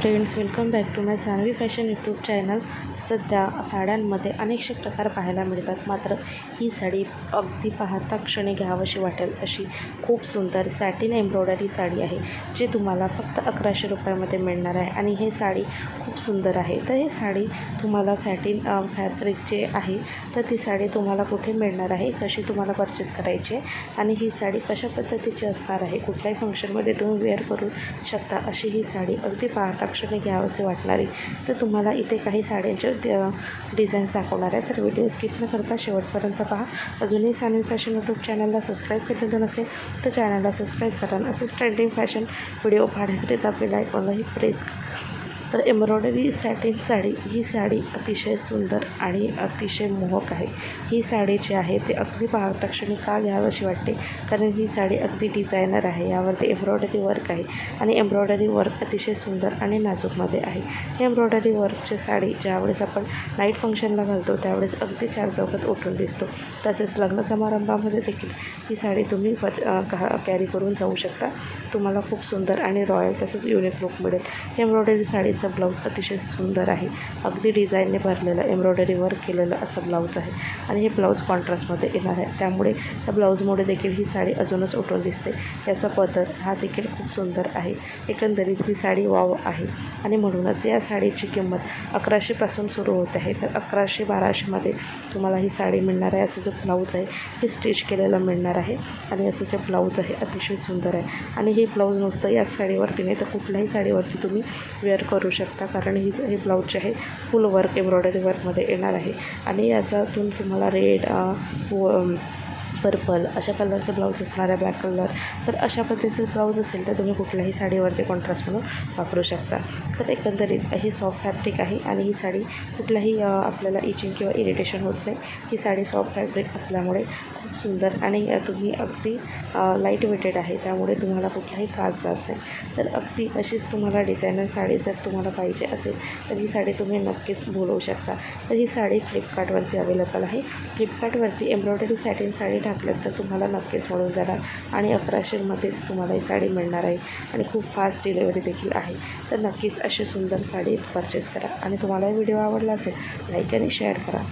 Friends, welcome back to my Saanvi fashion YouTube channel. सध्या साड्यांमध्ये अनेकसे प्रकार पाहायला मिळतात, मात्र ही साडी अगदी पाहता क्षणी घ्यावीशी वाटेल अशी खूप सुंदर सॅटिन एम्ब्रॉयडरी साडी आहे, जी तुम्हाला फक्त 1100 रुपयामध्ये मिळणार आहे। आणि ही साडी खूप सुंदर आहे। तर ही साडी तुम्हाला सॅटिन फॅब्रिकचे आहे, तर ती साडी तुम्हाला कुठे मिळणार आहे, कशी तुम्हाला परचेस करायची आहे आणि ही साडी कशा पद्धतीची असणार आहे, कुठल्याही फंक्शनमध्ये तुम्ही वेअर करू शकता अशी ही साडी अगदी पाहता क्षणी घ्यावीशी वाटणारी। तर तुम्हाला इथे काही साड्यांचे डिझाईन्स दाखवणार आहे, तर व्हिडिओ स्किप न करता शेवटपर्यंत पहा। अजूनही सानवी फॅशन यूट्यूब चॅनलला सबस्क्राईब केलेलं नसेल तर चॅनलला सबस्क्राईब करा। असेच ट्रेंडिंग फॅशन व्हिडिओ पाहण्याकरिता बेल आयकॉनलाही प्रेस करा। तर एम्ब्रॉयडरी सॅटिन साडी, ही साडी अतिशय सुंदर आणि अतिशय मोहक आहे। ही साडी जी आहे ते अगदी पाहता क्षणी का घ्यावीशी वाटते, कारण ही साडी अगदी डिझायनर आहे। यावरती एम्ब्रॉयडरी वर्क आहे आणि एम्ब्रॉयडरी वर्क अतिशय सुंदर आणि नाजूकमध्ये आहे। ही एम्ब्रॉयडरी वर्कची साडी ज्यावेळेस आपण नाईट फंक्शनला घालतो त्यावेळेस अगदी चार चौकात उठून दिसतो। तसेच लग्न समारंभामध्ये देखील ही साडी तुम्ही कॅरी करून जाऊ शकता। तुम्हाला खूप सुंदर आणि रॉयल तसेच युनिक लुक मिळेल। एम्ब्रॉयडरी साडीचं ब्लाऊज अतिशय सुंदर आहे, अगदी डिझाईनने भरलेलं एम्ब्रॉयडरी वर्क केलेलं असं ब्लाऊज आहे आणि हे ब्लाऊज कॉन्ट्रास्टमध्ये येणार आहे, त्यामुळे त्या ब्लाऊजमुळे देखील ही साडी अजूनच उठून दिसते। याचा पदर हा देखील खूप सुंदर आहे। एकंदरीत ही साडी वाव आहे आणि म्हणूनच या साडीची किंमत 1100 पासून सुरू होत आहे। तर 1100-1200मध्ये तुम्हाला ही साडी मिळणार आहे। याचं जो ब्लाऊज आहे हे स्टिच केलेलं मिळणार आहे आणि याचं जे ब्लाऊज आहे अतिशय सुंदर आहे। आणि हे ब्लाऊज नुसतं याच साडीवरती नाही तर कुठल्याही साडीवरती तुम्ही वेअर करू शकता, कारण हे ब्लाऊज जे आहे फुल वर्क एम्ब्रॉयडरी वर्कमध्ये येणार आहे आणि याच्यातून तुम्हाला रेड पर्पल अशा कलरचं ब्लाऊज असणार आहे, ब्लॅक कलर। तर अशा पद्धतीचं ब्लाऊज असेल तर तुम्ही कुठल्याही साडीवरती कॉन्ट्रास्ट म्हणून वापरू शकता। तर एकंदरीत ही सॉफ्ट फॅब्रिक आहे आणि ही साडी कुठल्याही आपल्याला इचिंग किंवा इरिटेशन होत नाही। ही साडी सॉफ्ट फॅब्रिक असल्यामुळे खूप सुंदर आणि तुम्ही अगदी लाईट वेटेड आहे, त्यामुळे तुम्हाला कुठलाही त्रास जात नाही। तर अगदी अशीच तुम्हाला डिझायनर साडी जर तुम्हाला पाहिजे असेल तर ही साडी तुम्ही नक्कीच बोलवू शकता। तर ही साडी फ्लिपकार्टवरती अवेलेबल आहे। फ्लिपकार्टवरती एम्ब्रॉयडरी सॅटिन साडी टाकल्यात तर तुम्हाला नक्कीच मिळून जाणार आणि 1100मध्येच तुम्हाला ही साडी मिळणार आहे आणि खूप फास्ट डिलेवरी देखील आहे। तर नक्कीच अशी सुंदर साडी परचेस करा आणि तुम्हाला व्हिडिओ आवडला असेल लाईक आणि शेअर करा।